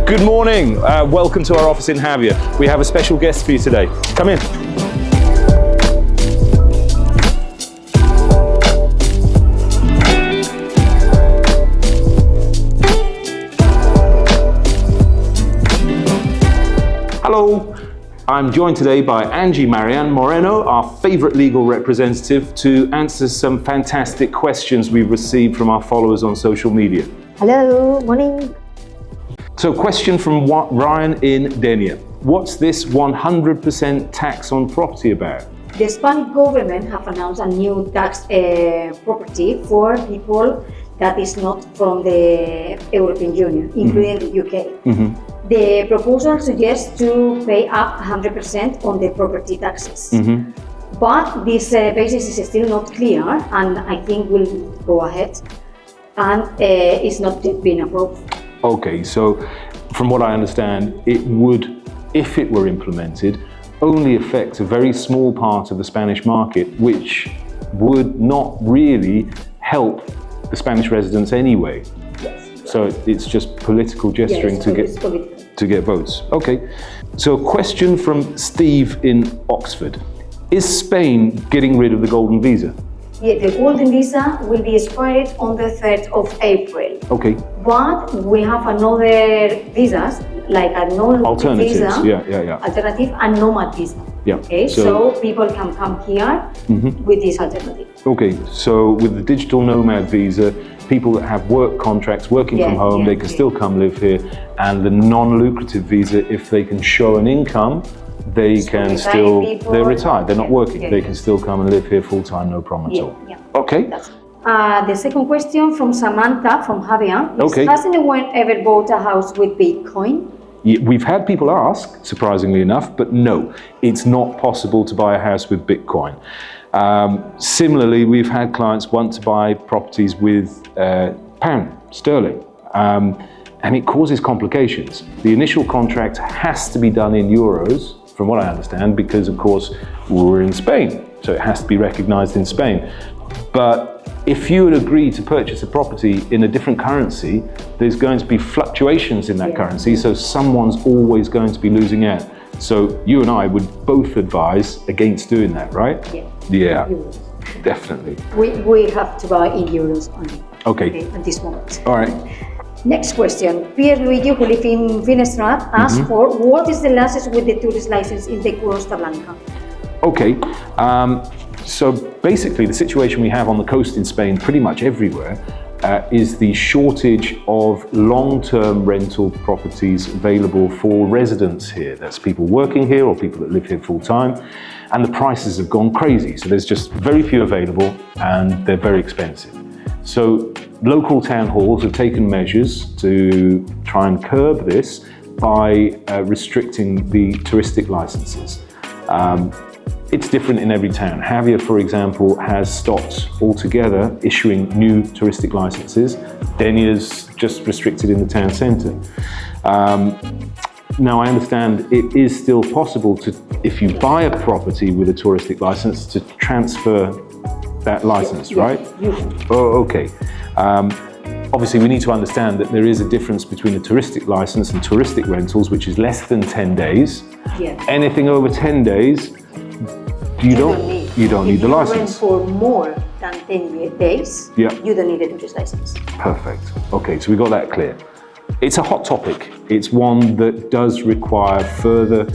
Good morning. Welcome to our office in Javier. We have a special guest for you today. Come in. Hello. I'm joined today by Angie Marian Moreno, our favorite legal representative, to answer some fantastic questions we've received from our followers on social media. Hello, morning. So, question from Ryan in Denia. What's this 100% tax on property about? The Spanish government have announced a new tax property for people that is not from the European Union, including the UK. The proposal suggests to pay up 100% on the property taxes. But this basis is still not clear, and I think will go ahead, and it's not yet been approved. Okay, so from what I understand, it would, if it were implemented, only affect a very small part of the Spanish market, which would not really help the Spanish residents anyway. Yes. So it's just political gesturing to get votes. Okay, so a question from Steve in Oxford. Is Spain getting rid of the golden visa? Yeah, the golden visa will be expired on the 3rd of April. Okay. But we have another visas, like a non-lucrative visa, alternative, and nomad visa. Yeah. Okay, so people can come here with this alternative. Okay, so with the digital nomad visa, people that have work contracts, working from home, they can still come live here. And the non-lucrative visa, if they can show an income, they can still, they're retired, they're not working, they can still come and live here full-time, no problem at all. Okay. The second question from Samantha from Javier is, has anyone ever bought a house with Bitcoin? We've had people ask, surprisingly enough, but no, it's not possible to buy a house with Bitcoin. Similarly, we've had clients want to buy properties with pound sterling, and it causes complications. The initial contract has to be done in euros, from what I understand, because of course we're in Spain, so it has to be recognized in Spain. But if you would agree to purchase a property in a different currency, there's going to be fluctuations in that currency, so someone's always going to be losing out. So you and I would both advise against doing that, right? Yeah, definitely. We have to buy in euros only. Okay. At this moment. All right. Next question. Pierre Luigi, who lives in Finestrat, asked for what is the license with the tourist license in the Costa Blanca? Okay. So basically, the situation we have on the coast in Spain, pretty much everywhere, is the shortage of long-term rental properties available for residents here. That's people working here or people that live here full-time. And the prices have gone crazy. So there's just very few available and they're very expensive. So local town halls have taken measures to try and curb this by restricting the touristic licenses. It's different in every town. Javier, for example, has stopped altogether issuing new touristic licenses. Denia's just restricted in the town centre. Now, I understand it is still possible to, if you buy a property with a touristic license, to transfer that license, right? Oh, okay. Obviously, we need to understand that there is a difference between a touristic license and touristic rentals, which is less than 10 days. Anything over 10 days, you don't need the license. If you rent for more than 10 days, you don't need a tourist license. Perfect. Okay, so we got that clear. It's a hot topic. It's one that does require further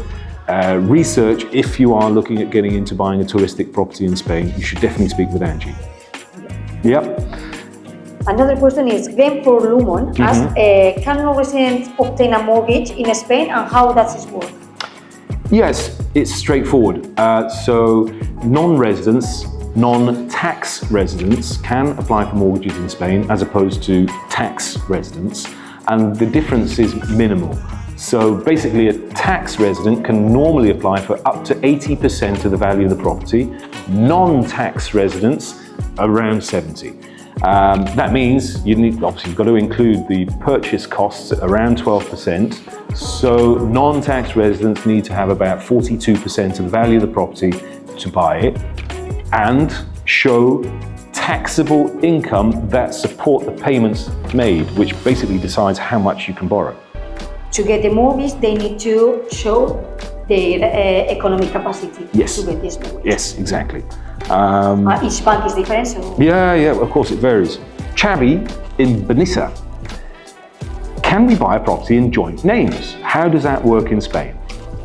research. If you are looking at getting into buying a touristic property in Spain, you should definitely speak with Angie. Another question is, Glenn for Lumon asks, can non-residents obtain a mortgage in Spain, and how does this work? Yes, it's straightforward. So non-residents, non-tax residents can apply for mortgages in Spain as opposed to tax residents, and the difference is minimal. So basically, a tax resident can normally apply for up to 80% of the value of the property, non-tax residents around 70%. That means obviously you've got to include the purchase costs at around 12%. So non-tax residents need to have about 42% of the value of the property to buy it and show taxable income that support the payments made, which basically decides how much you can borrow. to get the mortgage, they need to show their economic capacity Yes. to get this mortgage. Yes, exactly. Each bank is different, so Yeah, of course it varies. Chavi in Benissa. Can we buy a property in joint names? How does that work in Spain?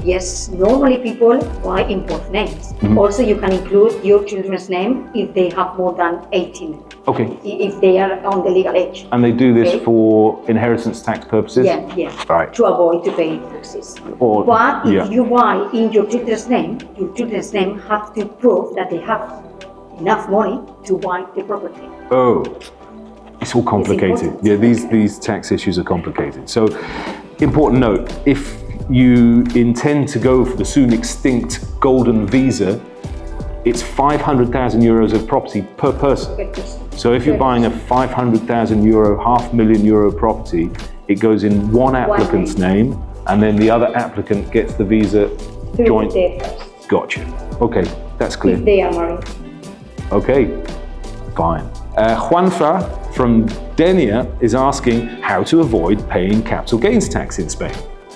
yes, normally people buy in both names. Also, you can include your children's name if they have more than 18, Okay. if they are on the legal age. And they do this Okay. for inheritance tax purposes? Yeah. Right. To avoid to pay taxes. Or- But if yeah. you buy in your children's name have to prove that they have enough money to buy the property. Oh, it's all complicated. important. Yeah, these tax issues are complicated. So, important note, if you intend to go for the soon extinct golden visa, it's 500,000 euros of property per person. So if you're buying a 500,000 euro, €500,000 property, it goes in one applicant's name, and then the other applicant gets the visa Through joint. the first, Gotcha. Okay, that's clear. if they are married. Okay, fine. Juanfa from Denia is asking how to avoid paying capital gains tax in Spain.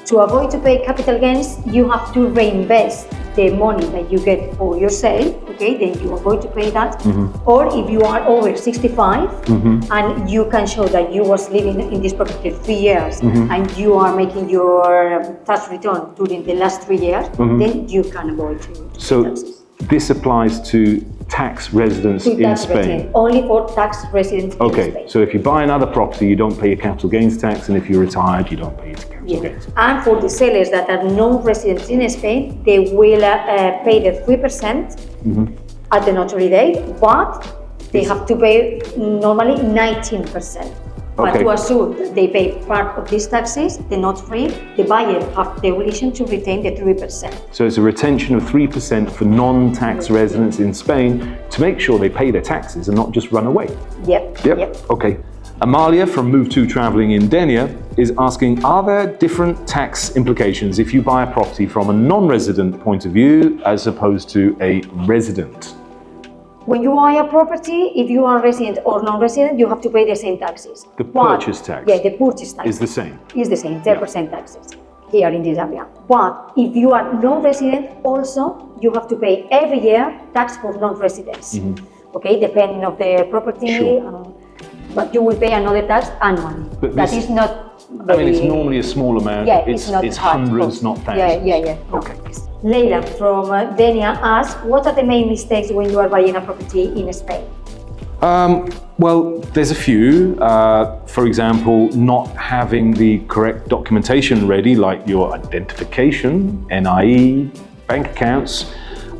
To avoid to pay capital gains, you have to reinvest the money that you get for your sale, okay, then you avoid to pay that. Or if you are over 65 and you can show that you was living in this property 3 years and you are making your tax return during the last 3 years, then you can avoid to pay So taxes. this applies to tax residents To in tax Spain. resident, only for tax residents in Okay, Spain. so if you buy another property, you don't pay your capital gains tax, and if you're retired, you don't pay your capital Yeah. gains. And for the sellers that are non-residents in Spain, they will pay the 3% at the notary date, but they have to pay normally 19%. But Okay. to assure that they pay part of these taxes, the notary, the buyer have the obligation to retain the 3%. So it's a retention of 3% for non-tax residents in Spain to make sure they pay their taxes and not just run away. Yep. Okay. Amalia from Move2 Traveling in Denia is asking, are there different tax implications if you buy a property from a non-resident point of view as opposed to a resident? When you buy a property, if you are resident or non-resident, you have to pay the same taxes. The But- purchase tax Yeah, the purchase tax is the same. is the same, 10% taxes here in this area. But if you are non-resident, also you have to pay every year tax for non-residents. Okay, depending of the property, Sure. but you will pay another tax annually. But That this- is not. I mean, it's very- normally a small amount. Yeah, it's not hard, hundreds, of not course. thousands. Yeah. No. Okay. Leila from Denia asks, what are the main mistakes when you are buying a property in Spain? Well, there's a few. For example, not having the correct documentation ready, like your identification, NIE, bank accounts,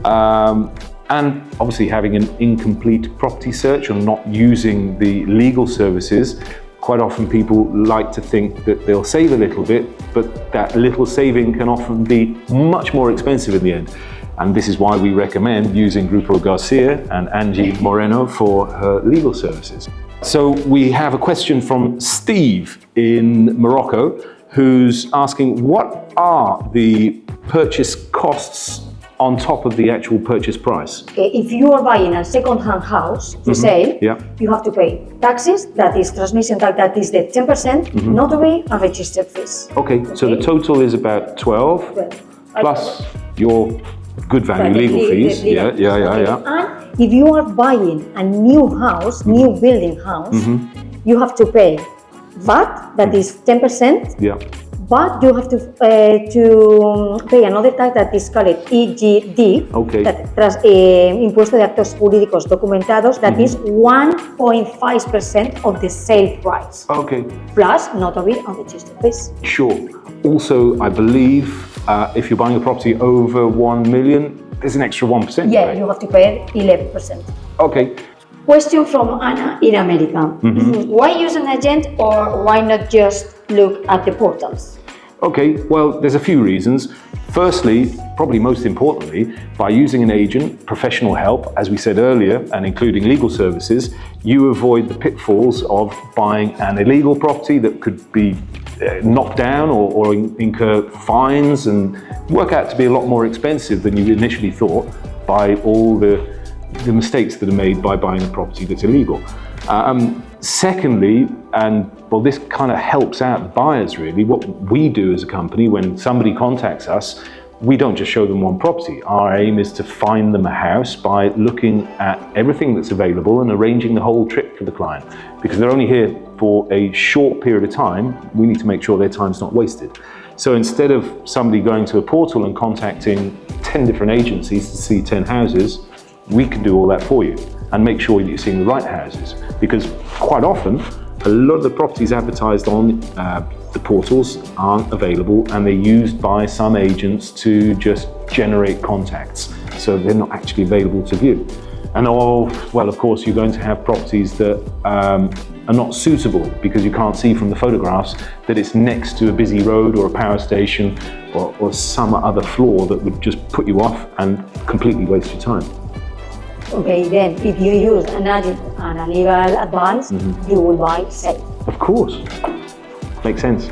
and obviously having an incomplete property search or not using the legal services. Quite often people like to think that they'll save a little bit, but that little saving can often be much more expensive in the end. And this is why we recommend using Grupo Garcia and Angie Moreno for her legal services. So we have a question from Steve in Morocco, who's asking, what are the purchase costs on top of the actual purchase price? Okay, if you are buying a second-hand house for sale, Yeah. you have to pay taxes, that is transmission tax, that is the 10%, notary and registered fees. Okay, so the total is about 12 plus your good value legal fees. legal fees, okay. Yeah. And if you are buying a new house, new building house, you have to pay VAT, that is 10%, Yeah. but you have to pay another tax that is called EGD, Okay. that Impuesto de Actos Jurídicos Documentados, that is 1.5% of the sale price, Okay, plus notary and registered fees. sure. Also, I believe if you're buying a property over 1 million, there's an extra 1%. Yeah, right? you have to pay 11%. Okay. Question from Anna in America. Why use an agent or why not just look at the portals? Okay, well, there's a few reasons. Firstly, probably most importantly, by using an agent, professional help, as we said earlier, and including legal services, you avoid the pitfalls of buying an illegal property that could be knocked down or incur fines and work out to be a lot more expensive than you initially thought by all the mistakes that are made by buying a property that's illegal. Secondly, And well, this kind of helps out the buyers really. What we do as a company, when somebody contacts us, we don't just show them one property. Our aim is to find them a house by looking at everything that's available and arranging the whole trip for the client. Because they're only here for a short period of time, we need to make sure their time's not wasted. So instead of somebody going to a portal and contacting 10 different agencies to see 10 houses, we can do all that for you and make sure that you're seeing the right houses. Because quite often, a lot of the properties advertised on the portals aren't available, and they're used by some agents to just generate contacts. So they're not actually available to view. And well, of course, you're going to have properties that are not suitable because you can't see from the photographs that it's next to a busy road or a power station or some other flaw that would just put you off and completely waste your time. Okay, then if you use an agent and a legal advice, you will buy safe. Of course. Makes sense.